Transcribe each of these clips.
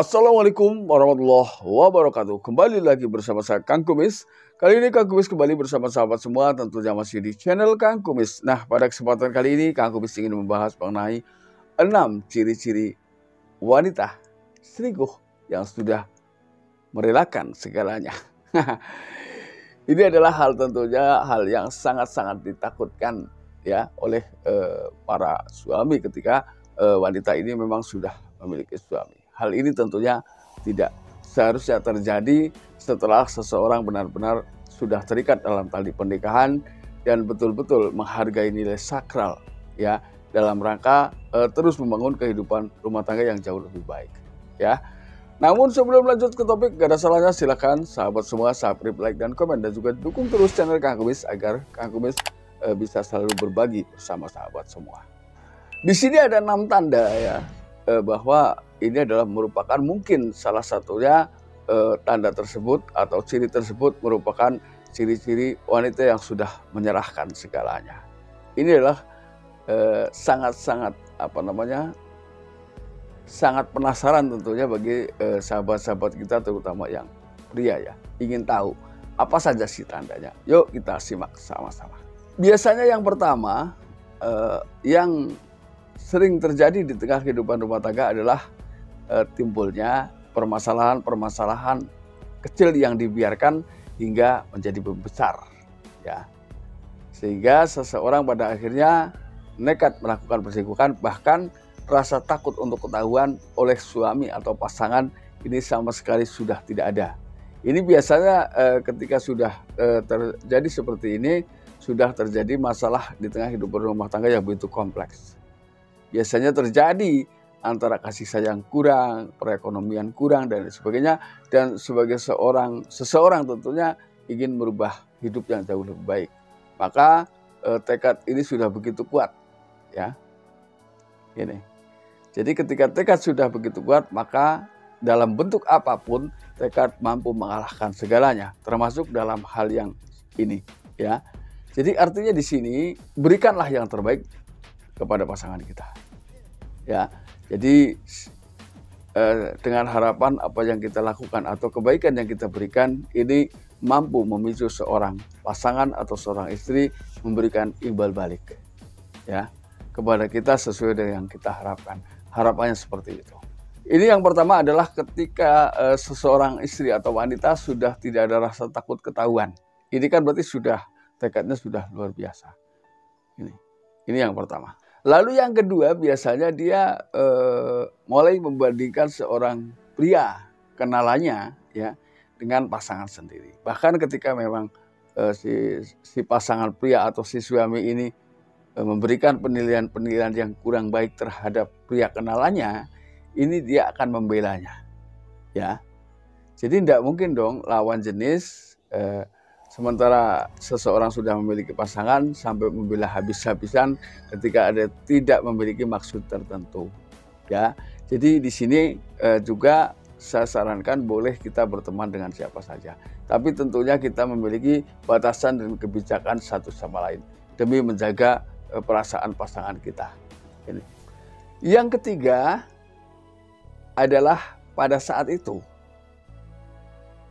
Assalamualaikum warahmatullahi wabarakatuh. Kembali lagi bersama saya Kang Kumis. Kali ini Kang Kumis kembali bersama sahabat semua, tentunya masih di channel Kang Kumis. Nah, pada kesempatan kali ini Kang Kumis ingin membahas mengenai 6 ciri-ciri wanita selingkuh yang sudah merelakan segalanya. Ini adalah tentunya hal yang sangat-sangat ditakutkan ya oleh para suami ketika wanita ini memang sudah memiliki suami. Hal ini tentunya tidak seharusnya terjadi setelah seseorang benar-benar sudah terikat dalam tali pernikahan dan betul-betul menghargai nilai sakral ya dalam rangka terus membangun kehidupan rumah tangga yang jauh lebih baik ya. Namun sebelum lanjut ke topik, gak ada salahnya silakan sahabat semua subscribe, like, dan komen, dan juga dukung terus channel Kang Kumis agar Kang Kumis bisa selalu berbagi bersama sahabat semua. Di sini ada 6 tanda ya bahwa ini adalah merupakan mungkin salah satunya tanda tersebut atau ciri tersebut merupakan ciri-ciri wanita yang sudah menyerahkan segalanya. Ini adalah sangat-sangat sangat penasaran tentunya bagi sahabat-sahabat kita terutama yang pria ya. Ingin tahu apa saja sih tandanya. Yuk kita simak sama-sama. Biasanya yang pertama yang sering terjadi di tengah kehidupan rumah tangga adalah timbulnya permasalahan-permasalahan kecil yang dibiarkan hingga menjadi besar ya. Sehingga seseorang pada akhirnya nekat melakukan perselingkuhan, bahkan rasa takut untuk ketahuan oleh suami atau pasangan ini sama sekali sudah tidak ada. Ini biasanya ketika sudah terjadi seperti ini, sudah terjadi masalah di tengah hidup rumah tangga yang begitu kompleks. Biasanya terjadi antara kasih sayang kurang, perekonomian kurang, dan sebagainya. Dan sebagai seseorang tentunya ingin merubah hidup yang jauh lebih baik. Maka tekad ini sudah begitu kuat ya. Ini. Jadi ketika tekad sudah begitu kuat, maka dalam bentuk apapun tekad mampu mengalahkan segalanya, termasuk dalam hal yang ini ya. Jadi artinya di sini berikanlah yang terbaik kepada pasangan kita ya. Jadi dengan harapan apa yang kita lakukan atau kebaikan yang kita berikan ini mampu memicu seorang pasangan atau seorang istri memberikan imbal balik ya kepada kita sesuai dengan yang kita harapkan. Harapannya seperti itu. Ini yang pertama adalah ketika seseorang istri atau wanita sudah tidak ada rasa takut ketahuan. Ini kan berarti sudah tekadnya sudah luar biasa. Ini yang pertama. Lalu yang kedua biasanya dia mulai membandingkan seorang pria kenalannya ya dengan pasangan sendiri. Bahkan ketika memang si pasangan pria atau si suami ini memberikan penilaian-penilaian yang kurang baik terhadap pria kenalannya, ini dia akan membelanya ya. Jadi tidak mungkin dong lawan jenis sementara seseorang sudah memiliki pasangan sampai membela habis-habisan ketika ada tidak memiliki maksud tertentu ya. Jadi di sini juga saya sarankan boleh kita berteman dengan siapa saja, tapi tentunya kita memiliki batasan dan kebijakan satu sama lain demi menjaga perasaan pasangan kita. Ini. Yang ketiga adalah pada saat itu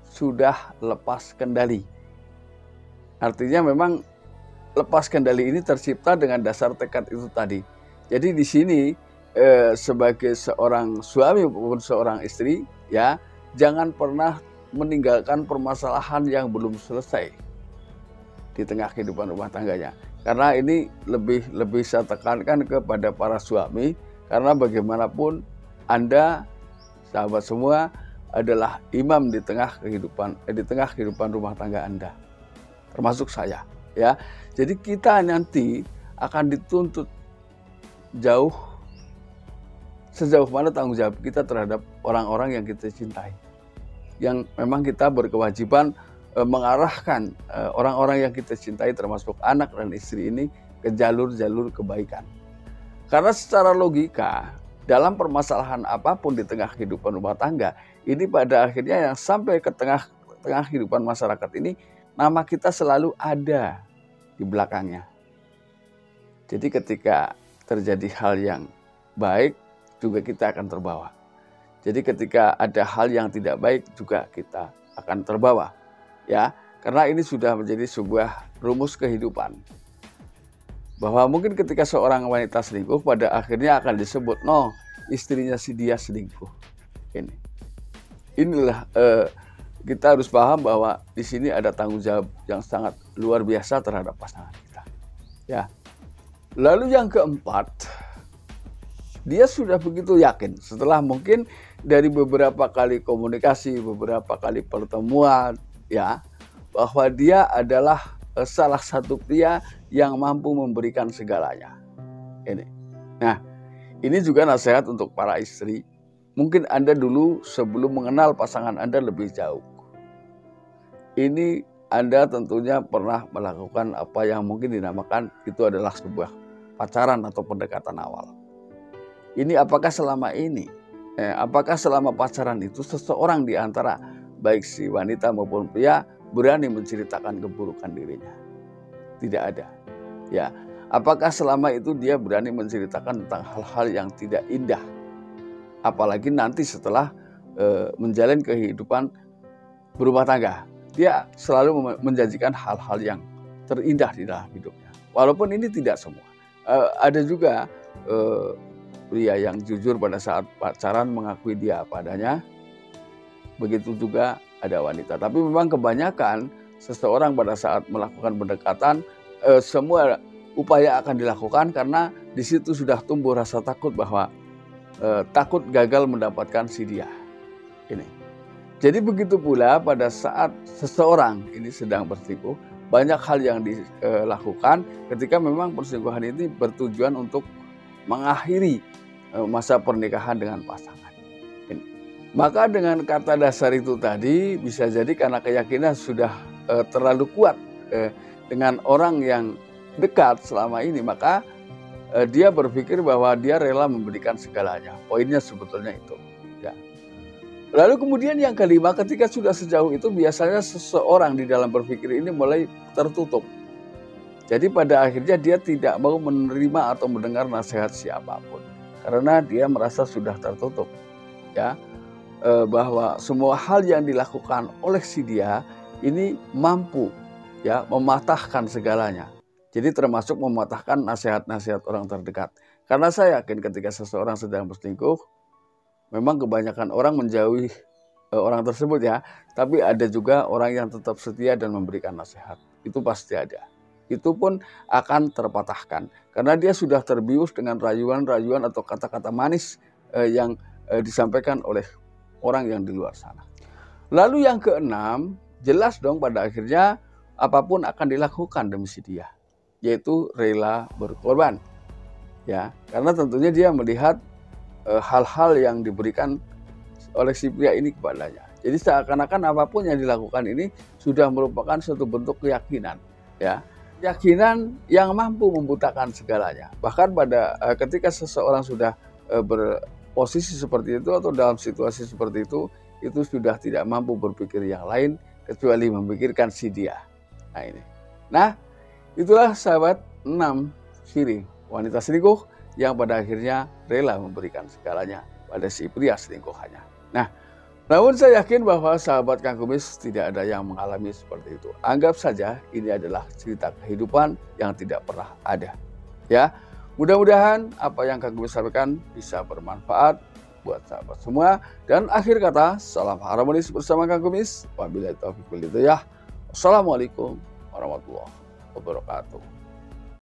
sudah lepas kendali. Artinya memang lepas kendali ini tercipta dengan dasar tekad itu tadi. Jadi di sini sebagai seorang suami maupun seorang istri ya, jangan pernah meninggalkan permasalahan yang belum selesai di tengah kehidupan rumah tangganya. Karena ini lebih saya tekankan kepada para suami, karena bagaimanapun Anda sahabat semua adalah imam di tengah kehidupan rumah tangga Anda, termasuk saya ya. Jadi kita nanti akan dituntut sejauh mana tanggung jawab kita terhadap orang-orang yang kita cintai, yang memang kita berkewajiban mengarahkan orang-orang yang kita cintai termasuk anak dan istri ini ke jalur-jalur kebaikan. Karena secara logika dalam permasalahan apapun di tengah kehidupan rumah tangga ini pada akhirnya yang sampai ke tengah kehidupan masyarakat ini, nama kita selalu ada di belakangnya. Jadi ketika terjadi hal yang baik juga kita akan terbawa. Jadi ketika ada hal yang tidak baik juga kita akan terbawa. Ya, karena ini sudah menjadi sebuah rumus kehidupan. Bahwa mungkin ketika seorang wanita selingkuh pada akhirnya akan disebut, no, istrinya si dia selingkuh. Inilah kita harus paham bahwa di sini ada tanggung jawab yang sangat luar biasa terhadap pasangan kita. Ya. Lalu yang keempat, dia sudah begitu yakin setelah mungkin dari beberapa kali komunikasi, beberapa kali pertemuan, ya, bahwa dia adalah salah satu pria yang mampu memberikan segalanya. Nah, ini juga nasihat untuk para istri. Mungkin Anda dulu sebelum mengenal pasangan Anda lebih jauh. Ini Anda tentunya pernah melakukan apa yang mungkin dinamakan itu adalah sebuah pacaran atau pendekatan awal. Ini apakah selama pacaran itu seseorang di antara baik si wanita maupun pria berani menceritakan keburukan dirinya? Tidak ada. Ya, apakah selama itu dia berani menceritakan tentang hal-hal yang tidak indah? Apalagi nanti setelah menjalin kehidupan berumah tangga, dia selalu menjanjikan hal-hal yang terindah di dalam hidupnya. Walaupun ini tidak semua. Ada juga pria yang jujur pada saat pacaran mengakui dia apa adanya. Begitu juga ada wanita. Tapi memang kebanyakan seseorang pada saat melakukan pendekatan, semua upaya akan dilakukan karena di situ sudah tumbuh rasa takut bahwa takut gagal mendapatkan si dia. Jadi begitu pula pada saat seseorang ini sedang berselingkuh, banyak hal yang dilakukan ketika memang perselingkuhan ini bertujuan untuk mengakhiri masa pernikahan dengan pasangan. Maka dengan kata dasar itu tadi bisa jadi karena keyakinan sudah terlalu kuat dengan orang yang dekat selama ini, maka dia berpikir bahwa dia rela memberikan segalanya. Poinnya sebetulnya itu. Ya. Lalu kemudian yang kelima, ketika sudah sejauh itu biasanya seseorang di dalam berpikir ini mulai tertutup. Jadi pada akhirnya dia tidak mau menerima atau mendengar nasihat siapapun. Karena dia merasa sudah tertutup. Ya, bahwa semua hal yang dilakukan oleh si dia ini mampu ya mematahkan segalanya. Jadi termasuk mematahkan nasihat-nasihat orang terdekat. Karena saya yakin ketika seseorang sedang berselingkuh, memang kebanyakan orang menjauhi orang tersebut ya. Tapi ada juga orang yang tetap setia dan memberikan nasihat. Itu pasti ada. Itu pun akan terpatahkan. Karena dia sudah terbius dengan rayuan-rayuan atau kata-kata manis yang disampaikan oleh orang yang di luar sana. Lalu yang keenam, jelas dong pada akhirnya apapun akan dilakukan demi si dia. Yaitu rela berkorban. Ya, karena tentunya dia melihat hal-hal yang diberikan oleh si pria ini kepadanya. Jadi seakan-akan apapun yang dilakukan ini sudah merupakan suatu bentuk keyakinan, ya. Keyakinan yang mampu membutakan segalanya. Bahkan pada ketika seseorang sudah berposisi seperti itu atau dalam situasi seperti itu sudah tidak mampu berpikir yang lain kecuali memikirkan si dia. Nah ini. Nah, itulah sahabat 6 ciri wanita selingkuh yang pada akhirnya rela memberikan segalanya pada si pria selingkuhannya. Nah, namun saya yakin bahwa sahabat Kang Kumis tidak ada yang mengalami seperti itu. Anggap saja ini adalah cerita kehidupan yang tidak pernah ada. Ya, mudah-mudahan apa yang Kang Kumis sampaikan bisa bermanfaat buat sahabat semua. Dan akhir kata, salam harmonis bersama Kang Kumis. Wabillahi taufiq wal hidayah. Wassalamualaikum warahmatullahi wabarakatuh.